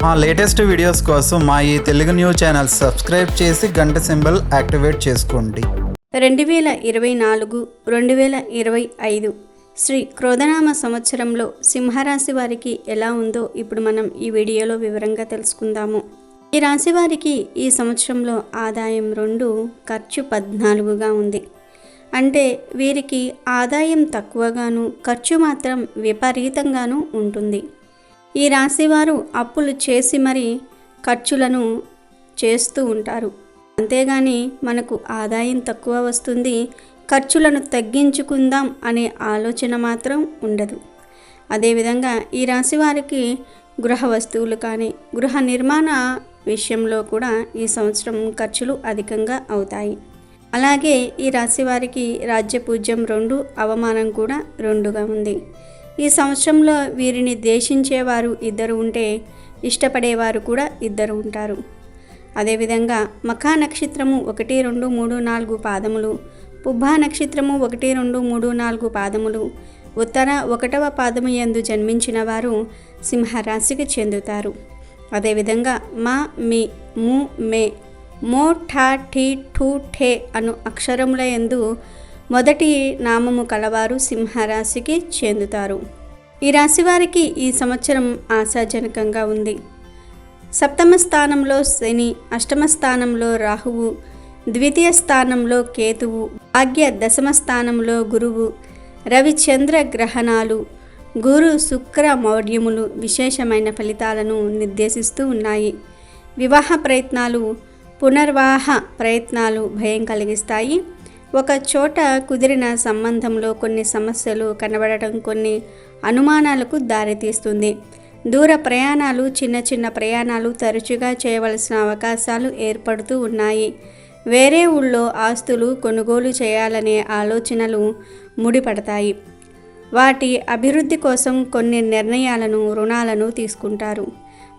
మా latest videos కోసం మా ఈ తెలుగు న్యూస్ ఛానల్ సబ్స్క్రైబ్ చేసి గంట సింబల్ యాక్టివేట్ చేసుకోండి. 2024 2025 శ్రీ క్రోధనామ సంవత్సరంలో సింహరాశి వారికి ఎలా ఉందో ఇప్పుడు మనం ఈ వీడియోలో వివరంగా తెలుసుకుందాము. ఈ రాశి వారికి ఈ సంవత్సరంలో ఆదాయం 2, ఖర్చు 14గా ఉంది. అంటే వీరికి ఆదాయం తక్కువగాను ఖర్చు మాత్రం విపరీతంగాను ఉంటుంది. ఈ రాశివారు అప్పులు చేసి మరీ ఖర్చులను చేస్తూ ఉంటారు. అంతేగాని మనకు ఆదాయం తక్కువ వస్తుంది, ఖర్చులను తగ్గించుకుందాం అనే ఆలోచన మాత్రం ఉండదు. అదేవిధంగా ఈ రాశి వారికి గృహ వస్తువులు కానీ గృహ నిర్మాణ విషయంలో కూడా ఈ సంవత్సరం ఖర్చులు అధికంగా అవుతాయి. అలాగే ఈ రాశి వారికి రాజ్యపూజ్యం 2, అవమానం కూడా 2గా ఉంది. ఈ సంవత్సరంలో వీరిని ద్వేషించేవారు 2 ఉంటే ఇష్టపడేవారు కూడా 2 ఉంటారు. అదేవిధంగా మఖా నక్షత్రము 1, 2, 3, 4 పాదములు, పుబ్బా నక్షత్రము 1, 2, 3, 4 పాదములు, ఉత్తర 1వ పాదము యందు జన్మించిన వారు సింహరాశికి చెందుతారు. అదేవిధంగా మా, మీ, ము, మే, మో, ఠా, ఠీ, ఠూ, ఠే అను అక్షరముల యందు మొదటి నామము కలవారు సింహరాశికి చెందుతారు. ఈ రాశి వారికి ఈ సంవత్సరం ఆశాజనకంగా ఉంది. సప్తమ స్థానంలో శని, అష్టమ స్థానంలో రాహువు, ద్వితీయ స్థానంలో కేతువు, భాగ్య దశమ స్థానంలో గురువు, రవిచంద్ర గ్రహణాలు, గురు శుక్ర మౌఢ్యములు విశేషమైన ఫలితాలను నిర్దేశిస్తూ ఉన్నాయి. వివాహ ప్రయత్నాలు, పునర్వాహ ప్రయత్నాలు భయం కలిగిస్తాయి. ఒక చోట కుదిరిన సంబంధంలో కొన్ని సమస్యలు కనబడటం కొన్ని అనుమానాలకు దారితీస్తుంది. దూర ప్రయాణాలు, చిన్న చిన్న ప్రయాణాలు తరచుగా చేయవలసిన అవకాశాలు ఏర్పడుతూ ఉన్నాయి. వేరే ఊళ్ళో ఆస్తులు కొనుగోలు చేయాలనే ఆలోచనలు ముడిపడతాయి. వాటి అభివృద్ధి కోసం కొన్ని నిర్ణయాలను, రుణాలను తీసుకుంటారు.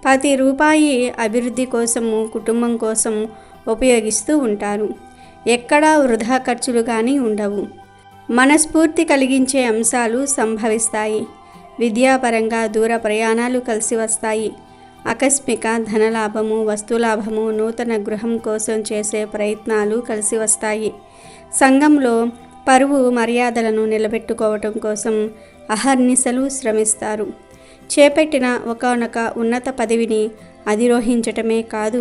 ప్రతి రూపాయి అభివృద్ధి కోసము, కుటుంబం కోసం ఉపయోగిస్తూ ఉంటారు. ఎక్కడా వృధా ఖర్చులు కానీ ఉండవు. మనస్ఫూర్తి కలిగించే అంశాలు సంభవిస్తాయి. విద్యాపరంగా దూర ప్రయాణాలు కలిసి వస్తాయి. ఆకస్మిక ధనలాభము, వస్తులాభము, నూతన గృహం కోసం చేసే ప్రయత్నాలు కలిసి వస్తాయి. సంఘంలో పరువు మర్యాదలను నిలబెట్టుకోవటం కోసం అహర్నిశలు శ్రమిస్తారు. చేపట్టిన ఒకానొక ఉన్నత పదవిని అధిరోహించటమే కాదు,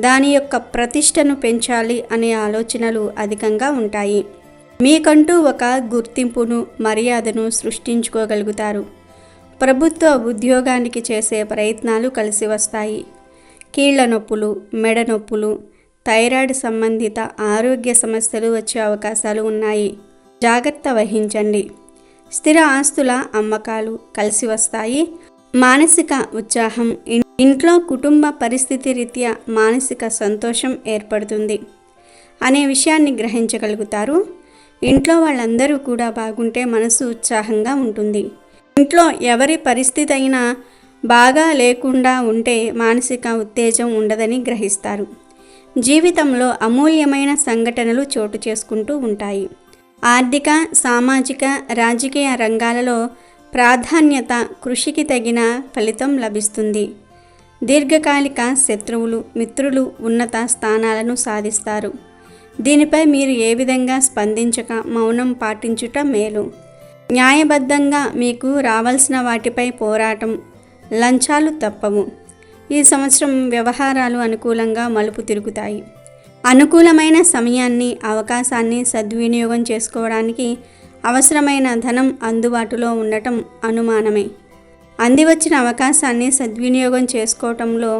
దాని యొక్క ప్రతిష్టను పెంచాలి అనే ఆలోచనలు అధికంగా ఉంటాయి. మీకంటూ ఒక గుర్తింపును, మర్యాదను సృష్టించుకోగలుగుతారు. ప్రభుత్వ ఉద్యోగానికి చేసే ప్రయత్నాలు కలిసి వస్తాయి. కీళ్ల నొప్పులు, మెడ నొప్పులు, థైరాయిడ్ సంబంధిత ఆరోగ్య సమస్యలు వచ్చే అవకాశాలు ఉన్నాయి. జాగ్రత్త వహించండి. స్థిర ఆస్తుల అమ్మకాలు కలిసి వస్తాయి. మానసిక ఉత్సాహం, ఇంట్లో కుటుంబ పరిస్థితి రీత్యా మానసిక సంతోషం ఏర్పడుతుంది అనే విషయాన్ని గ్రహించగలుగుతారు. ఇంట్లో వాళ్ళందరూ కూడా బాగుంటే మనసు ఉత్సాహంగా ఉంటుంది. ఇంట్లో ఎవరి పరిస్థితి అయినా బాగా లేకుండా ఉంటే మానసిక ఉత్తేజం ఉండదని గ్రహిస్తారు. జీవితంలో అమూల్యమైన సంఘటనలు చోటు చేసుకుంటూ ఉంటాయి. ఆర్థిక, సామాజిక, రాజకీయ రంగాలలో ప్రాధాన్యత, కృషికి తగిన ఫలితం లభిస్తుంది. దీర్ఘకాలిక శత్రువులు, మిత్రులు ఉన్నత స్థానాలను సాధిస్తారు. దీనిపై మీరు ఏ విధంగా స్పందించక మౌనం పాటించుట మేలు. న్యాయబద్ధంగా మీకు రావాల్సిన వాటిపై పోరాటం, లంచాలు తప్పవు. ఈ సంవత్సరం వ్యవహారాలు అనుకూలంగా మలుపు తిరుగుతాయి. అనుకూలమైన సమయాన్ని, అవకాశాన్ని సద్వినియోగం చేసుకోవడానికి అవసరమైన ధనం అందుబాటులో ఉండటం అనుమానమే. అందివచ్చిన అవకాశాన్ని సద్వినియోగం చేసుకోవటంలో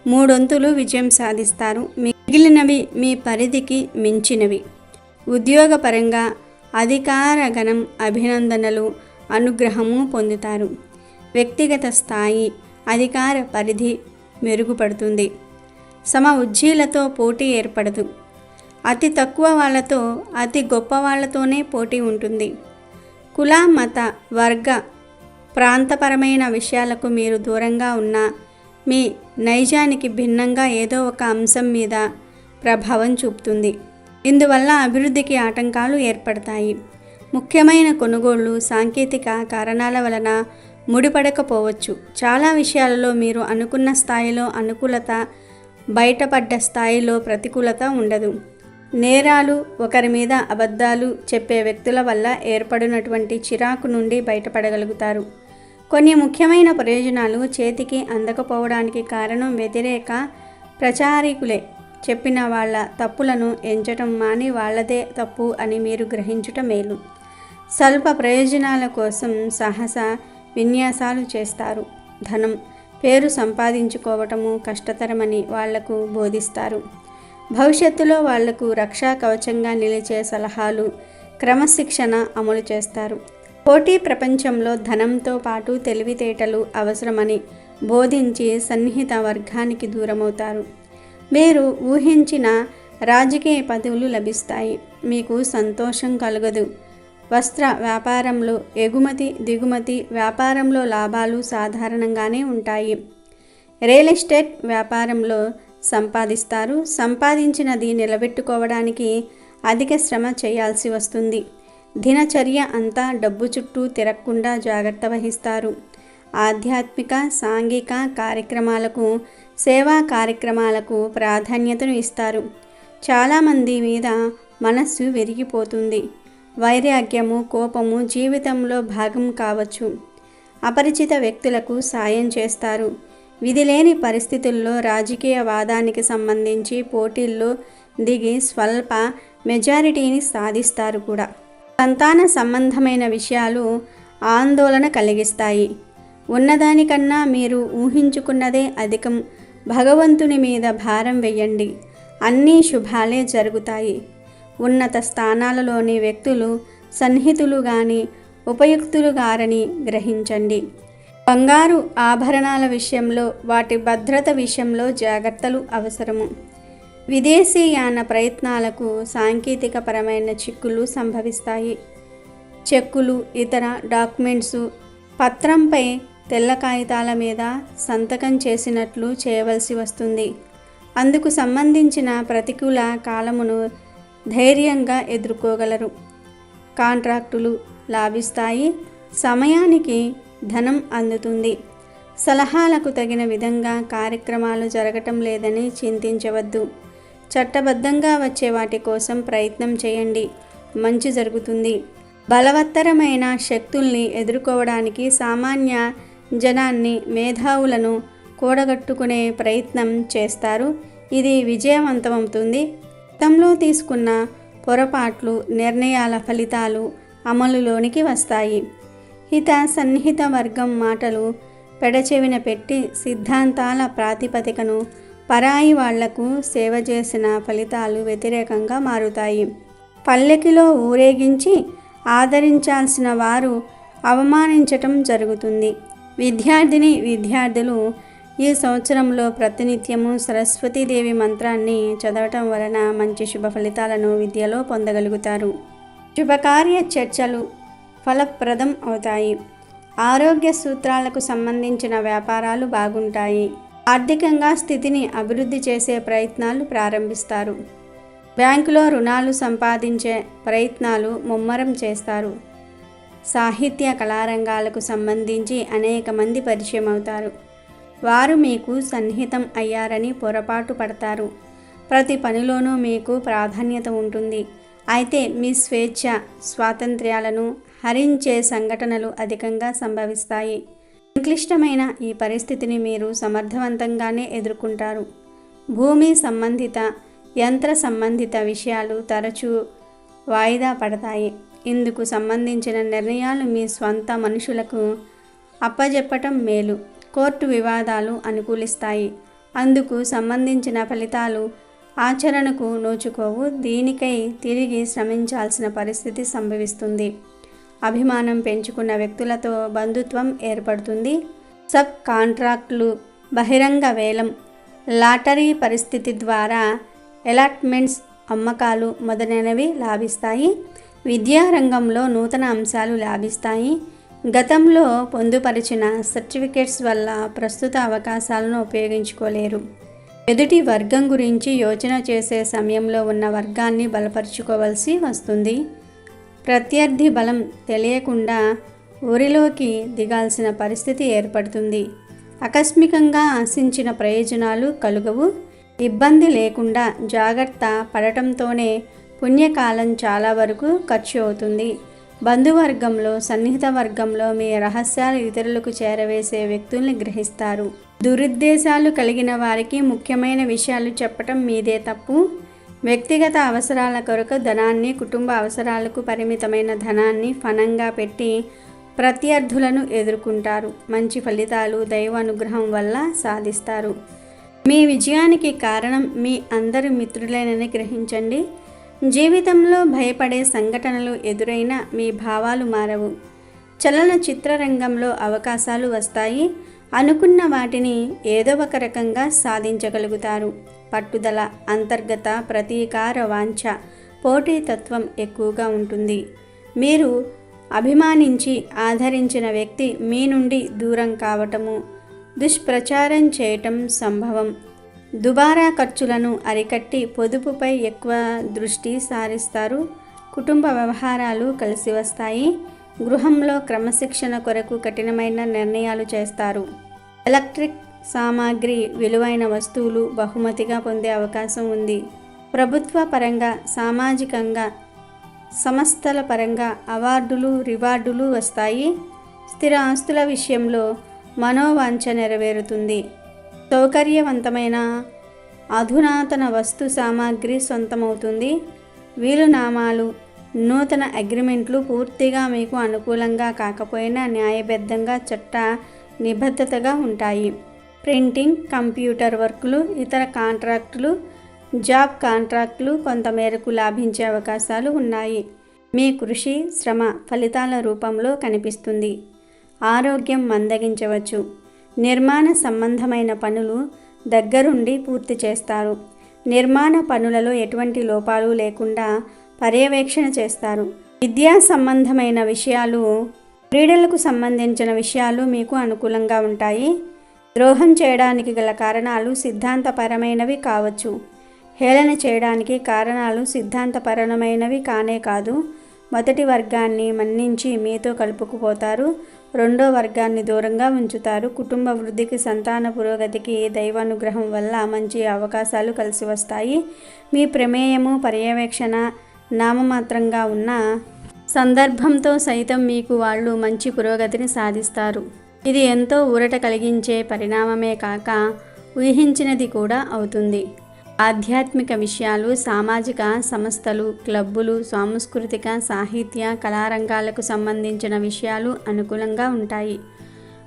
3 విజయం సాధిస్తారు. మిగిలినవి మీ పరిధికి మించినవి. ఉద్యోగపరంగా అధికార గణం అభినందనలు, అనుగ్రహము పొందుతారు. వ్యక్తిగత స్థాయి, అధికార పరిధి మెరుగుపడుతుంది. సమ ఉజ్జీలతో పోటీ ఏర్పడదు. అతి తక్కువ వాళ్ళతో అతి గొప్ప వాళ్ళతోనే పోటీ ఉంటుంది. కుల, మత, వర్గ, ప్రాంతపరమైన విషయాలకు మీరు దూరంగా ఉన్నా మీ నైజానికి భిన్నంగా ఏదో ఒక అంశం మీద ప్రభావం చూపుతుంది. ఇందువల్ల అభివృద్ధికి ఆటంకాలు ఏర్పడతాయి. ముఖ్యమైన కొనుగోళ్లు సాంకేతిక కారణాల వలన ముడిపడకపోవచ్చు. చాలా విషయాలలో మీరు అనుకున్న స్థాయిలో అనుకూలత, బయటపడ్డ స్థాయిలో ప్రతికూలత ఉండదు. నేరాలు, ఒకరి మీద అబద్ధాలు చెప్పే వ్యక్తుల వల్ల ఏర్పడినటువంటి చిరాకు నుండి బయటపడగలుగుతారు. కొన్ని ముఖ్యమైన ప్రయోజనాలు చేతికి అందకపోవడానికి కారణం వ్యతిరేక ప్రచారికులే చెప్పిన వాళ్ళ తప్పులను ఎంచటం మాని వాళ్ళదే తప్పు అని మీరు గ్రహించుట మేలు. స్వల్ప ప్రయోజనాల కోసం సాహస విన్యాసాలు చేస్తారు. ధనం, పేరు సంపాదించుకోవటము కష్టతరమని వాళ్లకు బోధిస్తారు. భవిష్యత్తులో వాళ్లకు రక్షా కవచంగా నిలిచే సలహాలు, క్రమశిక్షణ అమలు చేస్తారు. పోటీ ప్రపంచంలో ధనంతో పాటు తెలివితేటలు అవసరమని బోధించి సన్నిహిత వర్గానికి దూరమవుతారు. మీరు ఊహించిన రాజకీయ పదవులు లభిస్తాయి. మీకు సంతోషం కలగదు. వస్త్ర వ్యాపారంలో ఎగుమతి దిగుమతి వ్యాపారంలో లాభాలు సాధారణంగానే ఉంటాయి. రియల్ ఎస్టేట్ వ్యాపారంలో సంపాదిస్తారు. సంపాదించినది నిలబెట్టుకోవడానికి అధిక శ్రమ చేయాల్సి వస్తుంది. దినచర్య అంతా డబ్బు చుట్టూ తిరగకుండా జాగ్రత్త వహిస్తారు. ఆధ్యాత్మిక, సాంఘిక కార్యక్రమాలకు, సేవా కార్యక్రమాలకు ప్రాధాన్యతను ఇస్తారు. చాలామంది మీద మనస్సు విరిగిపోతుంది. వైరాగ్యము, కోపము జీవితంలో భాగం కావచ్చు. అపరిచిత వ్యక్తులకు సాయం చేస్తారు. విధిలేని పరిస్థితుల్లో రాజకీయ వాదానికి సంబంధించి పోటీల్లో దిగి స్వల్ప మెజారిటీని సాధిస్తారు కూడా. సంతాన సంబంధమైన విషయాలు ఆందోళన కలిగిస్తాయి. ఉన్నదానికన్నా మీరు ఊహించుకున్నదే అధికం. భగవంతుని మీద భారం వెయ్యండి. అన్నీ శుభాలే జరుగుతాయి. ఉన్నత స్థానాలలోని వ్యక్తులు సన్నిహితులు గాని ఉపయుక్తులు గారని గ్రహించండి. బంగారు ఆభరణాల విషయంలో, వాటి భద్రత విషయంలో జాగ్రత్తలు అవసరము. విదేశీయాన ప్రయత్నాలకు సాంకేతికపరమైన చిక్కులు సంభవిస్తాయి. చెక్కులు, ఇతర డాక్యుమెంట్సు పత్రంపై తెల్ల కాగితాల మీద సంతకం చేసినట్లు చేయవలసి వస్తుంది. అందుకు సంబంధించిన ప్రతికూల కాలమును ధైర్యంగా ఎదుర్కోగలరు. కాంట్రాక్టులు లాభిస్తాయి. సమయానికి ధనం అందుతుంది. సలహాలకు తగిన విధంగా కార్యక్రమాలు జరగటం లేదని చింతించవద్దు. చట్టబద్ధంగా వచ్చే వాటి కోసం ప్రయత్నం చేయండి. మంచి జరుగుతుంది. బలవత్తరమైన శక్తుల్ని ఎదుర్కోవడానికి సామాన్య జనాన్ని, మేధావులను కూడగట్టుకునే ప్రయత్నం చేస్తారు. ఇది విజయవంతమవుతుంది. గతంలో తీసుకున్న పొరపాట్లు, నిర్ణయాల ఫలితాలు అమలులోనికి వస్తాయి. హిత సన్నిహిత వర్గం మాటలు పెడచెవిన పెట్టి సిద్ధాంతాల ప్రాతిపదికను పరాయి వాళ్లకు సేవ చేసిన ఫలితాలు వ్యతిరేకంగా మారుతాయి. పల్లెకిలో ఊరేగించి ఆదరించాల్సిన వారు అవమానించటం జరుగుతుంది. విద్యార్థులు ఈ సంవత్సరంలో ప్రతినిత్యము సరస్వతీదేవి మంత్రాన్ని చదవటం వలన మంచి శుభ ఫలితాలను విద్యలో పొందగలుగుతారు. శుభకార్య చర్చలు ఫలప్రదం అవుతాయి. ఆరోగ్య సూత్రాలకు సంబంధించిన వ్యాపారాలు బాగుంటాయి. ఆర్థికంగా స్థితిని అభివృద్ధి చేసే ప్రయత్నాలు ప్రారంభిస్తారు. బ్యాంకులో రుణాలు సంపాదించే ప్రయత్నాలు ముమ్మరం చేస్తారు. సాహిత్య కళారంగాలకు సంబంధించి అనేక మంది పరిచయం అవుతారు. వారు మీకు సన్నిహితం అయ్యారని పొరపాటు పడతారు. ప్రతి పనిలోనూ మీకు ప్రాధాన్యత ఉంటుంది. అయితే మీ స్వేచ్ఛ, స్వాతంత్ర్యాలను హరించే సంఘటనలు అధికంగా సంభవిస్తాయి. సంక్లిష్టమైన ఈ పరిస్థితిని మీరు సమర్థవంతంగానే ఎదుర్కొంటారు. భూమి సంబంధిత, యంత్ర సంబంధిత విషయాలు తరచూ వాయిదా పడతాయి. ఇందుకు సంబంధించిన నిర్ణయాలు మీ స్వంత మనుషులకు అప్పజెప్పటం మేలు. కోర్టు వివాదాలు అనుకూలిస్తాయి. అందుకు సంబంధించిన ఫలితాలు ఆచరణకు నోచుకోవు. దీనికై తిరిగి శ్రమించాల్సిన పరిస్థితి సంభవిస్తుంది. అభిమానం పెంచుకున్న వ్యక్తులతో బంధుత్వం ఏర్పడుతుంది. సబ్ కాంట్రాక్టులు, బహిరంగ వేలం, లాటరీ పరిస్థితి ద్వారా అలాట్మెంట్స్, అమ్మకాలు మొదలైనవి లాభిస్తాయి. విద్యారంగంలో నూతన అంశాలు లాభిస్తాయి. గతంలో పొందుపరిచిన సర్టిఫికేట్స్ వల్ల ప్రస్తుత అవకాశాలను ఉపయోగించుకోలేరు. ఎదుటి వర్గం గురించి యోచన చేసే సమయంలో ఉన్న వర్గాన్ని బలపరుచుకోవాల్సి వస్తుంది. ప్రత్యర్థి బలం తెలియకుండా ఊరిలోకి దిగాల్సిన పరిస్థితి ఏర్పడుతుంది. ఆకస్మికంగా ఆశించిన ప్రయోజనాలు కలుగవు. ఇబ్బంది లేకుండా జాగ్రత్త పడటంతోనే పుణ్యకాలం చాలా వరకు ఖర్చు అవుతుంది. బంధువర్గంలో, సన్నిహిత వర్గంలో మీ రహస్యాలు ఇతరులకు చేరవేసే వ్యక్తుల్ని గ్రహిస్తారు. దురుద్దేశాలు కలిగిన వారికి ముఖ్యమైన విషయాలు చెప్పటం మీదే తప్పు. వ్యక్తిగత అవసరాల కొరకు ధనాన్ని, కుటుంబ అవసరాలకు పరిమితమైన ధనాన్ని ఫణంగా పెట్టి ప్రత్యర్థులను ఎదుర్కొంటారు. మంచి ఫలితాలు దైవ అనుగ్రహం వల్ల సాధిస్తారు. మీ విజయానికి కారణం మీ అందరి మిత్రులేనని గ్రహించండి. జీవితంలో భయపడే సంఘటనలు ఎదురైనా మీ భావాలు మారవు. చలనచిత్ర రంగంలో అవకాశాలు వస్తాయి. అనుకున్న వాటిని ఏదో ఒక రకంగా సాధించగలుగుతారు. పట్టుదల, అంతర్గత ప్రతీకార వాంఛ, పోటీతత్వం ఎక్కువగా ఉంటుంది. మీరు అభిమానించి ఆదరించిన వ్యక్తి మీ నుండి దూరం కావటము, దుష్ప్రచారం చేయటం సంభవం. దుబారా ఖర్చులను అరికట్టి పొదుపుపై ఎక్కువ దృష్టి సారిస్తారు. కుటుంబ వ్యవహారాలు కలిసి వస్తాయి. గృహంలో క్రమశిక్షణ కొరకు కఠినమైన నిర్ణయాలు చేస్తారు. ఎలక్ట్రిక్ సామాగ్రి, విలువైన వస్తువులు బహుమతిగా పొందే అవకాశం ఉంది. ప్రభుత్వ పరంగా, సామాజికంగా, సంస్థల పరంగా అవార్డులు, రివార్డులు వస్తాయి. స్థిర ఆస్తుల విషయంలో మనోవాంఛ నెరవేరుతుంది. సౌకర్యవంతమైన అధునాతన వస్తు సామాగ్రి సొంతమవుతుంది. వీలునామాలు, నూతన అగ్రిమెంట్లు పూర్తిగా మీకు అనుకూలంగా కాకపోయినా న్యాయబద్ధంగా, చట్ట నిబద్ధతగా ఉంటాయి. ప్రింటింగ్, కంప్యూటర్ వర్కులు, ఇతర కాంట్రాక్టులు, జాబ్ కాంట్రాక్టులు కొంతమేరకు లాభించే అవకాశాలు ఉన్నాయి. మీ కృషి, శ్రమ ఫలితాల రూపంలో కనిపిస్తుంది. ఆరోగ్యం మందగించవచ్చు. నిర్మాణ సంబంధమైన పనులు దగ్గరుండి పూర్తి చేస్తారు. నిర్మాణ పనులలో ఎటువంటి లోపాలు లేకుండా పర్యవేక్షణ చేస్తారు. విద్యా సంబంధమైన విషయాలు, క్రీడలకు సంబంధించిన విషయాలు మీకు అనుకూలంగా ఉంటాయి. ద్రోహం చేయడానికి గల కారణాలు సిద్ధాంతపరమైనవి కావచ్చు. హేళన చేయడానికి కారణాలు సిద్ధాంతపరమైనవి కానే కాదు. మొదటి వర్గాన్ని మన్నించి మీతో కలుపుకుపోతారు. రెండో వర్గాన్ని దూరంగా ఉంచుతారు. కుటుంబ వృద్ధికి, సంతాన పురోగతికి దైవానుగ్రహం వల్ల మంచి అవకాశాలు కలిసి వస్తాయి. మీ ప్రమేయము, పర్యవేక్షణ నామమాత్రంగా ఉన్న సందర్భంతో సైతం మీకు వాళ్ళు మంచి పురోగతిని సాధిస్తారు. ఇది ఎంతో ఊరట కలిగించే పరిణామమే కాక ఊహించినది కూడా అవుతుంది. ఆధ్యాత్మిక విషయాలు, సామాజిక సంస్థలు, క్లబ్బులు, సాంస్కృతిక, సాహిత్య, కళారంగాలకు సంబంధించిన విషయాలు అనుకూలంగా ఉంటాయి.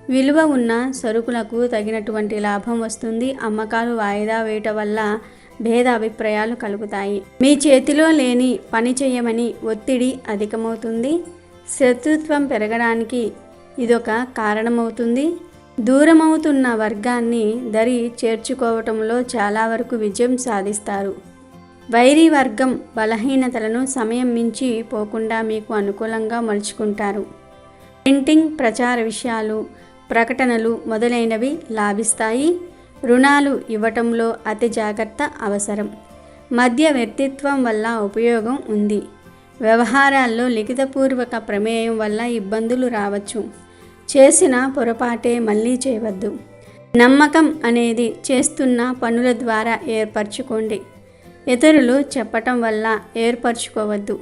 విలువ ఉన్న సరుకులకు తగినటువంటి లాభం వస్తుంది. అమ్మకాలు వాయిదా వేయటం వల్ల భేద అభిప్రాయాలు కలుగుతాయి. మీ చేతిలో లేని పని చేయమని ఒత్తిడి అధికమవుతుంది. శత్రుత్వం పెరగడానికి ఇదొక కారణమవుతుంది. దూరమవుతున్న వర్గాన్ని దరి చేర్చుకోవటంలో చాలా వరకు విజయం సాధిస్తారు. వైరి వర్గం బలహీనతలను సమయం మించి పోకుండా మీకు అనుకూలంగా మలుచుకుంటారు. ప్రింటింగ్, ప్రచార విషయాలు, ప్రకటనలు మొదలైనవి లాభిస్తాయి. రుణాలు ఇవ్వటంలో అతి జాగ్రత్త అవసరం. మధ్యవర్తిత్వం వల్ల ఉపయోగం ఉంది. వ్యవహారాల్లో లిఖితపూర్వక ప్రమేయం వల్ల ఇబ్బందులు రావచ్చు. చేసిన పొరపాటే మళ్ళీ చేయవద్దు. నమ్మకం అనేది చేస్తున్న పనుల ద్వారా ఏర్పరచుకోండి. ఇతరులు చెప్పటం వల్ల ఏర్పరచుకోవద్దు.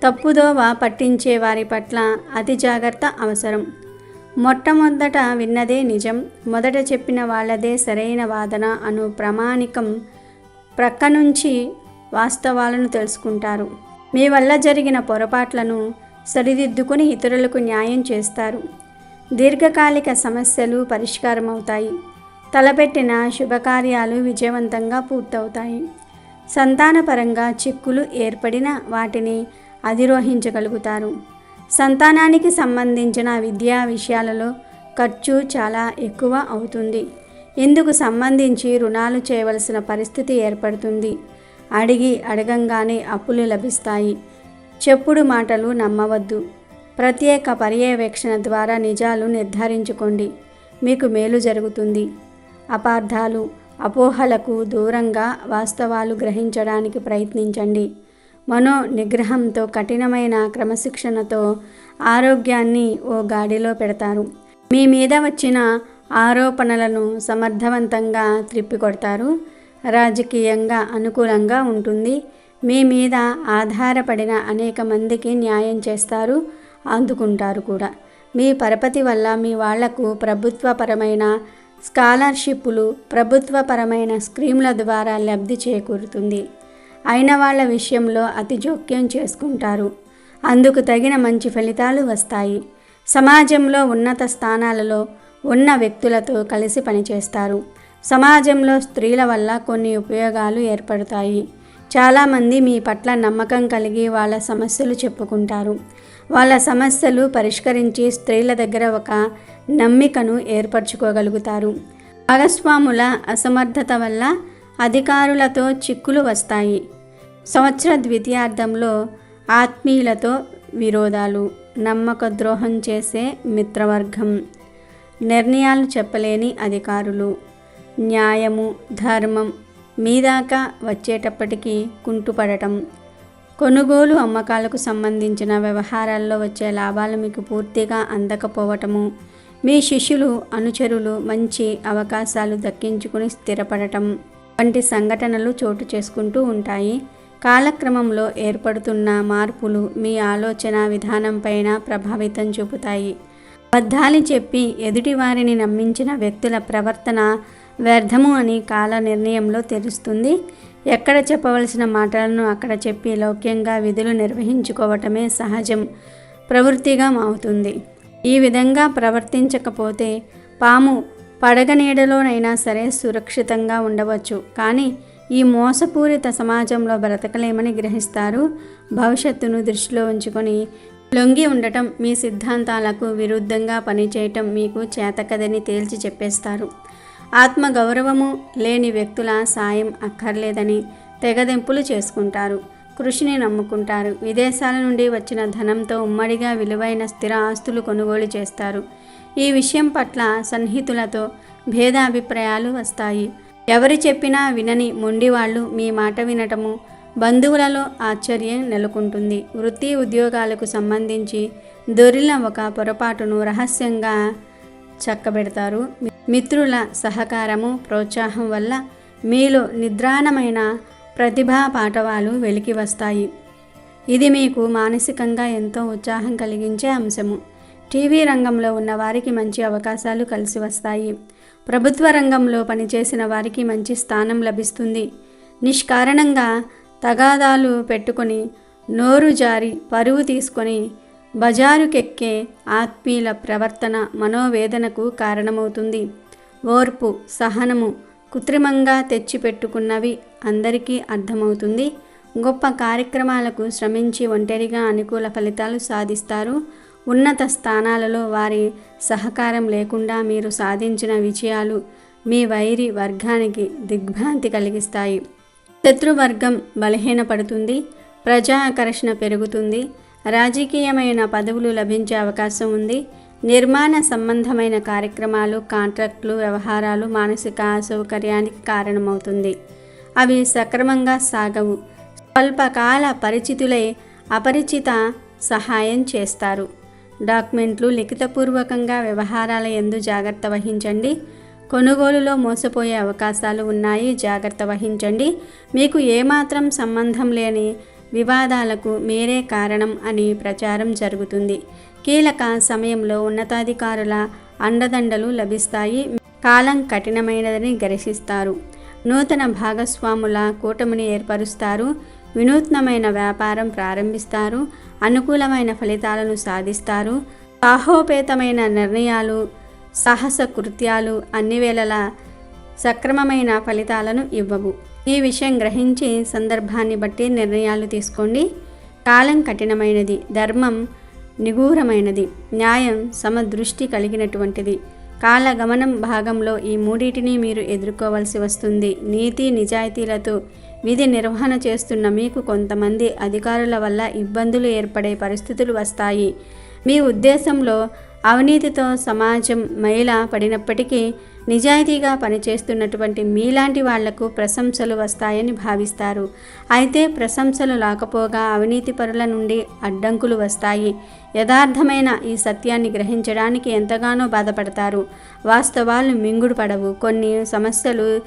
తప్పుదోవ పట్టించే వారి పట్ల అతి జాగ్రత్త అవసరం. మొట్టమొదట విన్నదే నిజం, మొదట చెప్పిన వాళ్ళదే సరైన వాదన అను ప్రామాణికం ప్రక్క నుంచి వాస్తవాలను తెలుసుకుంటారు. మీ వల్ల జరిగిన పొరపాట్లను సరిదిద్దుకుని ఇతరులకు న్యాయం చేస్తారు. దీర్ఘకాలిక సమస్యలు పరిష్కారమవుతాయి. తలపెట్టిన శుభకార్యాలు విజయవంతంగా పూర్తవుతాయి. సంతానపరంగా చిక్కులు ఏర్పడిన వాటిని అధిరోహించగలుగుతారు. సంతానానికి సంబంధించిన విద్యా విషయాలలో ఖర్చు చాలా ఎక్కువ అవుతుంది. ఇందుకు సంబంధించి రుణాలు చేయవలసిన పరిస్థితి ఏర్పడుతుంది. అడగంగానే అప్పులు లభిస్తాయి. చెప్పుడు మాటలు నమ్మవద్దు. ప్రత్యేక పర్యవేక్షణ ద్వారా నిజాలు నిర్ధారించుకోండి. మీకు మేలు జరుగుతుంది. అపార్థాలు, అపోహలకు దూరంగా వాస్తవాలు గ్రహించడానికి ప్రయత్నించండి. మనో నిగ్రహంతో, కఠినమైన క్రమశిక్షణతో ఆరోగ్యాన్ని ఓ గాడిలో పెడతారు. మీ మీద వచ్చిన ఆరోపణలను సమర్థవంతంగా త్రిప్పికొడతారు. రాజకీయంగా అనుకూలంగా ఉంటుంది. మీ మీద ఆధారపడిన అనేక మందికి న్యాయం చేస్తారు, అందుకుంటారు కూడా. మీ పరపతి వల్ల మీ వాళ్లకు ప్రభుత్వపరమైన స్కాలర్షిప్పులు, ప్రభుత్వపరమైన స్కీమ్ల ద్వారా లబ్ధి చేకూరుతుంది. అయిన వాళ్ళ విషయంలో అతి జోక్యం చేసుకుంటారు, అందుకు తగిన మంచి ఫలితాలు వస్తాయి. సమాజంలో ఉన్నత స్థానాలలో ఉన్న వ్యక్తులతో కలిసి పనిచేస్తారు. సమాజంలో స్త్రీల వల్ల కొన్ని ఉపయోగాలు ఏర్పడతాయి. చాలామంది మీ పట్ల నమ్మకం కలిగి వాళ్ళ సమస్యలు చెప్పుకుంటారు. వాళ్ళ సమస్యలు పరిష్కరించి స్త్రీల దగ్గర ఒక నమ్మికను ఏర్పరచుకోగలుగుతారు. భాగస్వాముల అసమర్థత వల్ల అధికారులతో చిక్కులు వస్తాయి. సంవత్సర ద్వితీయార్థంలో ఆత్మీయులతో విరోధాలు, నమ్మక ద్రోహం చేసే మిత్రవర్గం, నిర్ణయాలు చెప్పలేని అధికారులు, న్యాయము ధర్మం మీదాకా వచ్చేటప్పటికీ కుంటుపడటం, కొనుగోలు అమ్మకాలకు సంబంధించిన వ్యవహారాల్లో వచ్చే లాభాలు మీకు పూర్తిగా అందకపోవటము, మీ శిష్యులు అనుచరులు మంచి అవకాశాలు దక్కించుకుని స్థిరపడటం వంటి సంఘటనలు చోటు చేసుకుంటూ ఉంటాయి. కాలక్రమంలో ఏర్పడుతున్న మార్పులు మీ ఆలోచన విధానంపైన ప్రభావితం చూపుతాయి. అబద్ధాలు చెప్పి ఎదుటివారిని నమ్మించిన వ్యక్తుల ప్రవర్తన వ్యర్థము అని కాల నిర్ణయంలో తెలుస్తుంది. ఎక్కడ చెప్పవలసిన మాటలను అక్కడ చెప్పి లౌక్యంగా విధులు నిర్వహించుకోవటమే సహజం ప్రవృత్తిగా మారుతుంది. ఈ విధంగా ప్రవర్తించకపోతే పాము పడగ నీడలోనైనా సరే సురక్షితంగా ఉండవచ్చు, కానీ ఈ మోసపూరిత సమాజంలో బ్రతకలేమని గ్రహిస్తారు. భవిష్యత్తును దృష్టిలో ఉంచుకొని లొంగి ఉండటం, మీ సిద్ధాంతాలకు విరుద్ధంగా పనిచేయటం మీకు చేతకదని తేల్చి చెప్పేస్తారు. ఆత్మగౌరవము లేని వ్యక్తుల సాయం అక్కర్లేదని తెగదెంపులు చేసుకుంటారు. కృషిని నమ్ముకుంటారు. విదేశాల నుండి వచ్చిన ధనంతో ఉమ్మడిగా విలువైన స్థిర ఆస్తులు కొనుగోలు చేస్తారు. ఈ విషయం పట్ల సన్నిహితులతో భేదాభిప్రాయాలు వస్తాయి. ఎవరు చెప్పినా వినని మొండివాళ్ళు మీ మాట వినటము, బంధువులలో ఆశ్చర్యం నెలకొంటుంది. వృత్తి ఉద్యోగాలకు సంబంధించి దొరిన ఒక పొరపాటును రహస్యంగా చక్కబెడతారు. మిత్రుల సహకారము ప్రోత్సాహం వల్ల మీలో నిద్రాణమైన ప్రతిభా పాటవాలు వెలికి వస్తాయి. ఇది మీకు మానసికంగా ఎంతో ఉత్సాహం కలిగించే అంశము. టీవీ రంగంలో ఉన్న వారికి మంచి అవకాశాలు కలిసి వస్తాయి. ప్రభుత్వ రంగంలో పనిచేసిన వారికి మంచి స్థానం లభిస్తుంది. నిష్కారణంగా తగాదాలు పెట్టుకొని నోరు జారి పరువు తీసుకొని బజారుకెక్కే ఆత్మీయుల ప్రవర్తన మనోవేదనకు కారణమవుతుంది. ఓర్పు సహనము కృత్రిమంగా తెచ్చిపెట్టుకున్నవి అందరికీ అర్థమవుతుంది. గొప్ప కార్యక్రమాలకు శ్రమించి ఒంటరిగా అనుకూల ఫలితాలు సాధిస్తారు. ఉన్నత స్థానాలలో వారి సహకారం లేకుండా మీరు సాధించిన విజయాలు మీ వైరి వర్గానికి దిగ్భ్రాంతి కలిగిస్తాయి. శత్రువర్గం బలహీనపడుతుంది. ప్రజా ఆకర్షణ పెరుగుతుంది. రాజకీయమైన పదవులు లభించే అవకాశం ఉంది. నిర్మాణ సంబంధమైన కార్యక్రమాలు, కాంట్రాక్టులు, వ్యవహారాలు మానసిక అసౌకర్యానికి కారణమవుతుంది. అవి సక్రమంగా సాగవు. స్వల్పకాల పరిచితులై అపరిచిత సహాయం చేస్తారు. డాక్యుమెంట్లు లిఖితపూర్వకంగా వ్యవహారాల యందు జాగ్రత్త వహించండి. కొనుగోలులో మోసపోయే అవకాశాలు ఉన్నాయి, జాగ్రత్త వహించండి. మీకు ఏమాత్రం సంబంధం లేని వివాదాలకు మీరే కారణం అని ప్రచారం జరుగుతుంది. కీలక సమయంలో ఉన్నతాధికారుల అండదండలు లభిస్తాయి. కాలం కఠినమైనదని గ్రహిస్తారు. నూతన భాగస్వాముల కూటమిని ఏర్పరుస్తారు. వినూత్నమైన వ్యాపారం ప్రారంభిస్తారు. అనుకూలమైన ఫలితాలను సాధిస్తారు. సాహోపేతమైన నిర్ణయాలు, సాహస కృత్యాలు అన్ని వేళలా సక్రమమైన ఫలితాలను ఇవ్వవు. ఈ విషయం గ్రహించి సందర్భాన్ని బట్టి నిర్ణయాలు తీసుకోండి. కాలం కఠినమైనది, ధర్మం నిగూఢమైనది, న్యాయం సమదృష్టి కలిగినటువంటిది. కాలగమనం భాగంలో ఈ మూడింటిని మీరు ఎదుర్కోవలసి వస్తుంది. నీతి నిజాయితీలతో విధి నిర్వహణ చేస్తున్న మీకు కొంతమంది అధికారుల వల్ల ఇబ్బందులు ఏర్పడే పరిస్థితులు వస్తాయి. మీ ఉద్దేశంలో అవినీతితో సమాజం మైల పడినప్పటికీ నిజాయితీగా పనిచేస్తున్నటువంటి మీలాంటి వాళ్లకు ప్రశంసలు వస్తాయని భావిస్తారు. అయితే ప్రశంసలు రాకపోగా అవినీతి పరుల నుండి అడ్డంకులు వస్తాయి. యథార్థమైన ఈ సత్యాన్ని గ్రహించడానికి ఎంతగానో బాధపడతారు. వాస్తవాలు మింగుడు పడవు. కొన్ని సమస్యలు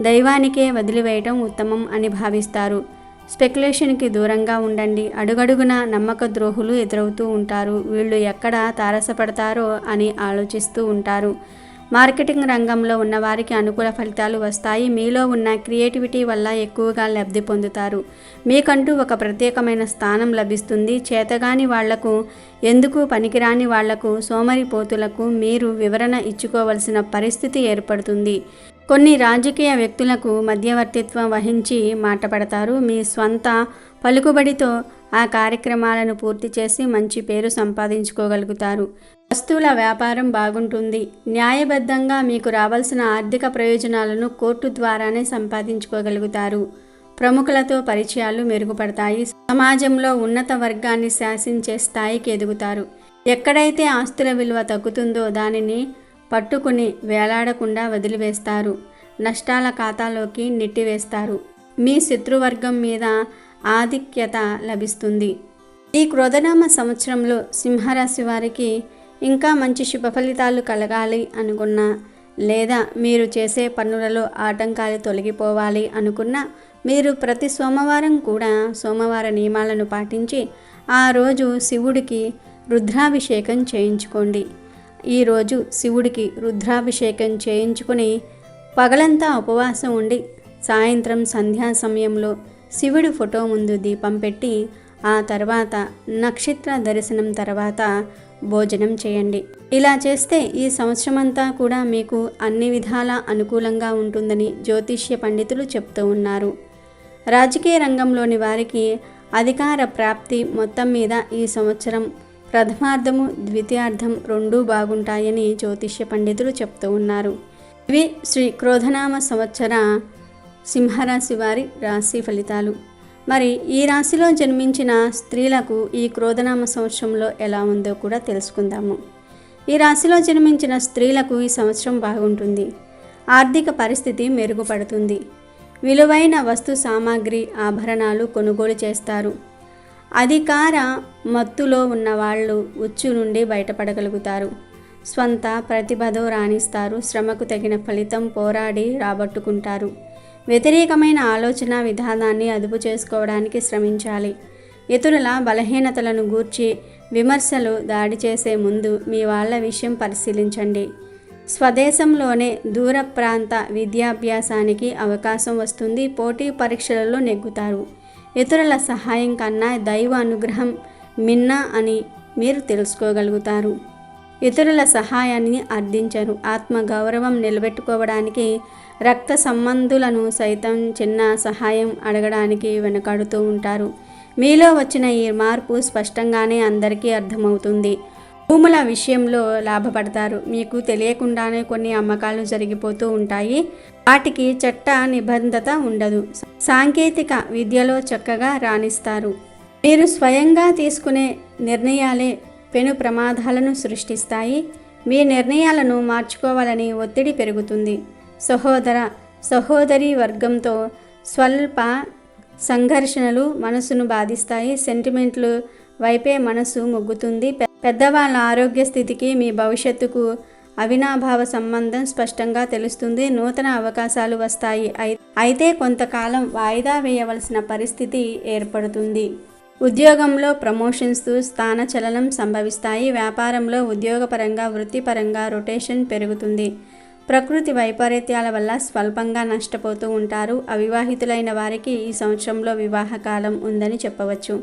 దైవానికే వదిలివేయటం ఉత్తమం అని భావిస్తారు. స్పెక్యులేషన్కి దూరంగా ఉండండి. అడుగడుగున నమ్మక ద్రోహులు ఎదురవుతూ ఉంటారు. వీళ్ళు ఎక్కడ తారసపడతారో అని ఆలోచిస్తూ ఉంటారు. మార్కెటింగ్ రంగంలో ఉన్నవారికి అనుకూల ఫలితాలు వస్తాయి. మీలో ఉన్న క్రియేటివిటీ వల్ల ఎక్కువగా లబ్ధి పొందుతారు. మీకంటూ ఒక ప్రత్యేకమైన స్థానం లభిస్తుంది. చేతగాని వాళ్లకు, ఎందుకు పనికిరాని వాళ్లకు, సోమరిపోతులకు మీరు వివరణ ఇచ్చుకోవలసిన పరిస్థితి ఏర్పడుతుంది. కొన్ని రాజకీయ వ్యక్తులకు మధ్యవర్తిత్వం వహించి మాటపడతారు. మీ స్వంత పలుకుబడితో ఆ కార్యక్రమాలను పూర్తి చేసి మంచి పేరు సంపాదించుకోగలుగుతారు. వస్తువుల వ్యాపారం బాగుంటుంది. న్యాయబద్ధంగా మీకు రావాల్సిన ఆర్థిక ప్రయోజనాలను కోర్టు ద్వారానే సంపాదించుకోగలుగుతారు. ప్రముఖులతో పరిచయాలు మెరుగుపడతాయి. సమాజంలో ఉన్నత వర్గాన్ని శాసించే స్థాయికి ఎదుగుతారు. ఎక్కడైతే ఆస్తుల విలువ తగ్గుతుందో దానిని పట్టుకుని వేలాడకుండా వదిలివేస్తారు. నష్టాల ఖాతాలోకి నెట్టివేస్తారు. మీ శత్రువర్గం మీద ఆధిక్యత లభిస్తుంది. ఈ క్రోధనామ సంవత్సరంలో సింహరాశి వారికి ఇంకా మంచి శుభ ఫలితాలు కలగాలి అనుకున్నా, లేదా మీరు చేసే పనులలో ఆటంకాలు తొలగిపోవాలి అనుకున్నా, మీరు ప్రతి సోమవారం కూడా సోమవార నియమాలను పాటించి ఆ రోజు శివుడికి రుద్రాభిషేకం చేయించుకోండి. ఈరోజు శివుడికి రుద్రాభిషేకం చేయించుకుని పగలంతా ఉపవాసం ఉండి సాయంత్రం సంధ్యా సమయంలో శివుడి ఫోటో ముందు దీపం పెట్టి ఆ తర్వాత నక్షత్ర దర్శనం తర్వాత భోజనం చేయండి. ఇలా చేస్తే ఈ సంవత్సరమంతా కూడా మీకు అన్ని విధాలా అనుకూలంగా ఉంటుందని జ్యోతిష్య పండితులు చెప్తూ ఉన్నారు. రాజకీయ రంగంలోని వారికి అధికార ప్రాప్తి మొత్తం మీద ఈ సంవత్సరం ప్రథమార్థము ద్వితీయార్థం రెండూ బాగుంటాయని జ్యోతిష్య పండితులు చెప్తూ ఉన్నారు. ఇవి శ్రీ క్రోధనామ సంవత్సర సింహరాశి వారి రాశి ఫలితాలు. మరి ఈ రాశిలో జన్మించిన స్త్రీలకు ఈ క్రోధనామ సంవత్సరంలో ఎలా ఉందో కూడా తెలుసుకుందాము. ఈ రాశిలో జన్మించిన స్త్రీలకు ఈ సంవత్సరం బాగుంటుంది. ఆర్థిక పరిస్థితి మెరుగుపడుతుంది. విలువైన వస్తు సామాగ్రి ఆభరణాలు కొనుగోలు చేస్తారు. అధికార మత్తులో ఉన్నవాళ్ళు ఉచ్చు నుండి బయటపడగలుగుతారు. స్వంత ప్రతిభతో రాణిస్తారు. శ్రమకు తగిన ఫలితం పోరాడి రాబట్టుకుంటారు. వ్యతిరేకమైన ఆలోచన విధానాన్ని అదుపు చేసుకోవడానికి శ్రమించాలి. ఇతరుల బలహీనతలను గూర్చి విమర్శలు దాడి చేసే ముందు మీ వాళ్ళ విషయం పరిశీలించండి. స్వదేశంలోనే దూర ప్రాంత విద్యాభ్యాసానికి అవకాశం వస్తుంది. పోటీ పరీక్షలలో నెగ్గుతారు. ఇతరుల సహాయం కన్నా దైవ అనుగ్రహం మిన్నా అని మీరు తెలుసుకోగలుగుతారు. ఇతరుల సహాయాన్ని అర్థించరు. ఆత్మగౌరవం నిలబెట్టుకోవడానికి రక్త సంబంధులను సైతం చిన్న సహాయం అడగడానికి వెనకాడుతూ ఉంటారు. మీలో వచ్చిన ఈ మార్పు స్పష్టంగానే అందరికీ అర్థమవుతుంది. భూముల విషయంలో లాభపడతారు. మీకు తెలియకుండానే కొన్ని అమ్మకాలు జరిగిపోతూ ఉంటాయి. వాటికి చట్ట నిబంధత ఉండదు. సాంకేతిక విద్యలో చక్కగా రాణిస్తారు. మీరు స్వయంగా తీసుకునే నిర్ణయాలే పెను ప్రమాదాలను సృష్టిస్తాయి. మీ నిర్ణయాలను మార్చుకోవాలని ఒత్తిడి పెరుగుతుంది. సహోదరి వర్గంతో స్వల్ప సంఘర్షణలు మనసును బాధిస్తాయి. సెంటిమెంట్లు వైపే మనసు మొగ్గుతుంది. పెద్దవాళ్ళ ఆరోగ్య స్థితికి మీ భవిష్యత్తుకు అవినాభావ సంబంధం స్పష్టంగా తెలుస్తుంది. నూతన అవకాశాలు వస్తాయి. అయితే కొంతకాలం వాయిదా వేయవలసిన పరిస్థితి ఏర్పడుతుంది. ఉద్యోగంలో ప్రమోషన్స్, స్థానచలనం సంభవిస్తాయి. వ్యాపారంలో ఉద్యోగపరంగా వృత్తిపరంగా రొటేషన్ పెరుగుతుంది. ప్రకృతి వైపరీత్యాల వల్ల స్వల్పంగా నష్టపోతూ ఉంటారు. అవివాహితులైన వారికి ఈ సంవత్సరంలో వివాహకాలం ఉందని చెప్పవచ్చు.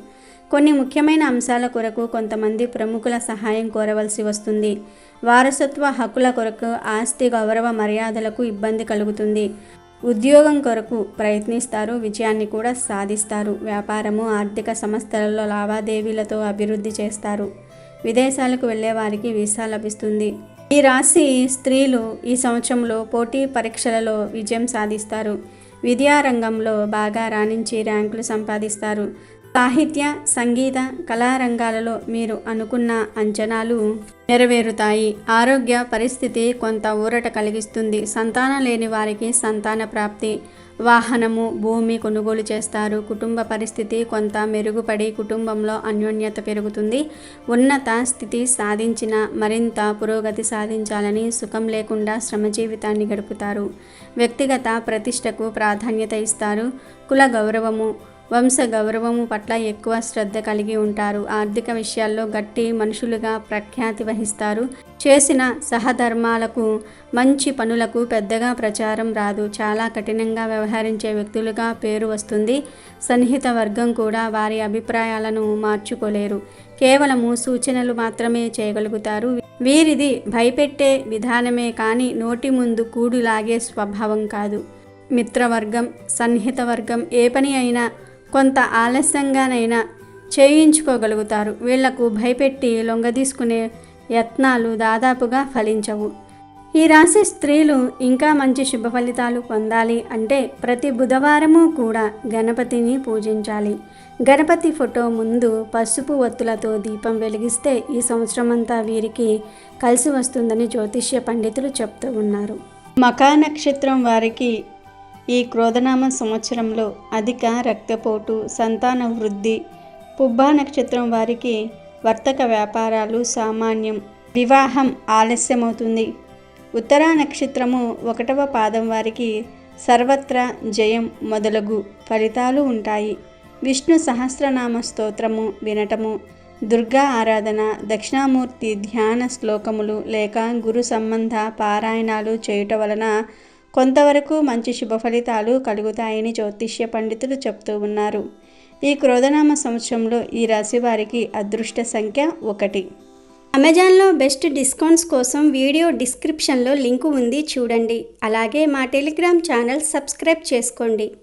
కొన్ని ముఖ్యమైన అంశాల కొరకు కొంతమంది ప్రముఖుల సహాయం కోరవలసి వస్తుంది. వారసత్వ హక్కుల కొరకు ఆస్తి గౌరవ మర్యాదలకు ఇబ్బంది కలుగుతుంది. ఉద్యోగం కొరకు ప్రయత్నిస్తారు. విజయాన్ని కూడా సాధిస్తారు. వ్యాపారము, ఆర్థిక సంస్థలలో లావాదేవీలతో అభివృద్ధి చేస్తారు. విదేశాలకు వెళ్ళే వారికి వీసా లభిస్తుంది. ఈ రాశి స్త్రీలు ఈ సంవత్సరంలో పోటీ పరీక్షలలో విజయం సాధిస్తారు. విద్యారంగంలో బాగా రాణించి ర్యాంకులు సంపాదిస్తారు. సాహిత్య, సంగీత, కళారంగాలలో మీరు అనుకున్న అంచనాలు నెరవేరుతాయి. ఆరోగ్య పరిస్థితి కొంత ఊరట కలిగిస్తుంది. సంతానం లేని వారికి సంతాన ప్రాప్తి, వాహనము, భూమి కొనుగోలు చేస్తారు. కుటుంబ పరిస్థితి కొంత మెరుగుపడి కుటుంబంలో అన్యోన్యత పెరుగుతుంది. ఉన్నత స్థితి సాధించిన మరింత పురోగతి సాధించాలని సుఖం లేకుండా శ్రమ జీవితాన్ని గడుపుతారు. వ్యక్తిగత ప్రతిష్టకు ప్రాధాన్యత ఇస్తారు. కుల గౌరవము, వంశ గౌరవము పట్ల ఎక్కువ శ్రద్ధ కలిగి ఉంటారు. ఆర్థిక విషయాల్లో గట్టి మనుషులుగా ప్రఖ్యాతి వహిస్తారు. చేసిన సహధర్మాలకు, మంచి పనులకు పెద్దగా ప్రచారం రాదు. చాలా కఠినంగా వ్యవహరించే వ్యక్తులుగా పేరు వస్తుంది. సన్నిహిత వర్గం కూడా వారి అభిప్రాయాలను మార్చుకోలేరు. కేవలము సూచనలు మాత్రమే చేయగలుగుతారు. వీరిది భయపెట్టే విధానమే కానీ నోటి ముందు కూడు లాగే స్వభావం కాదు. మిత్రవర్గం, సన్నిహిత వర్గం ఏ పని అయినా కొంత ఆలస్యంగానైనా చేయించుకోగలుగుతారు. వీళ్లకు భయపెట్టి లొంగదీసుకునే యత్నాలు దాదాపుగా ఫలించవు. ఈ రాశి స్త్రీలు ఇంకా మంచి శుభ ఫలితాలు పొందాలి అంటే ప్రతి బుధవారము కూడా గణపతిని పూజించాలి. గణపతి ఫోటో ముందు పసుపు ఒత్తులతో దీపం వెలిగిస్తే ఈ సంవత్సరం అంతా వీరికి కలిసి వస్తుందని జ్యోతిష్య పండితులు చెప్తూ ఉన్నారు. మఖా నక్షత్రం వారికి ఈ క్రోధనామ సంవత్సరంలో అధిక రక్తపోటు, సంతాన వృద్ధి. పుబ్బా నక్షత్రం వారికి వర్తక వ్యాపారాలు సామాన్యం, వివాహం ఆలస్యమవుతుంది. ఉత్తరా నక్షత్రము 1వ పాదం వారికి సర్వత్రా జయం మొదలగు ఫలితాలు ఉంటాయి. విష్ణు సహస్రనామ స్తోత్రము వినటము, దుర్గా ఆరాధన, దక్షిణామూర్తి ధ్యాన శ్లోకములు లేక గురు సంబంధ పారాయణాలు చేయుట వలన కొంతవరకు మంచి శుభ ఫలితాలు కలుగుతాయని జ్యోతిష్య పండితులు చెప్తూ ఉన్నారు. ఈ క్రోధనామ సంవత్సరంలో ఈ రాశి వారికి అదృష్ట సంఖ్య 1. అమెజాన్లో బెస్ట్ డిస్కౌంట్స్ కోసం వీడియో డిస్క్రిప్షన్లో లింకు ఉంది, చూడండి. అలాగే మా టెలిగ్రామ్ ఛానల్ సబ్స్క్రైబ్ చేసుకోండి.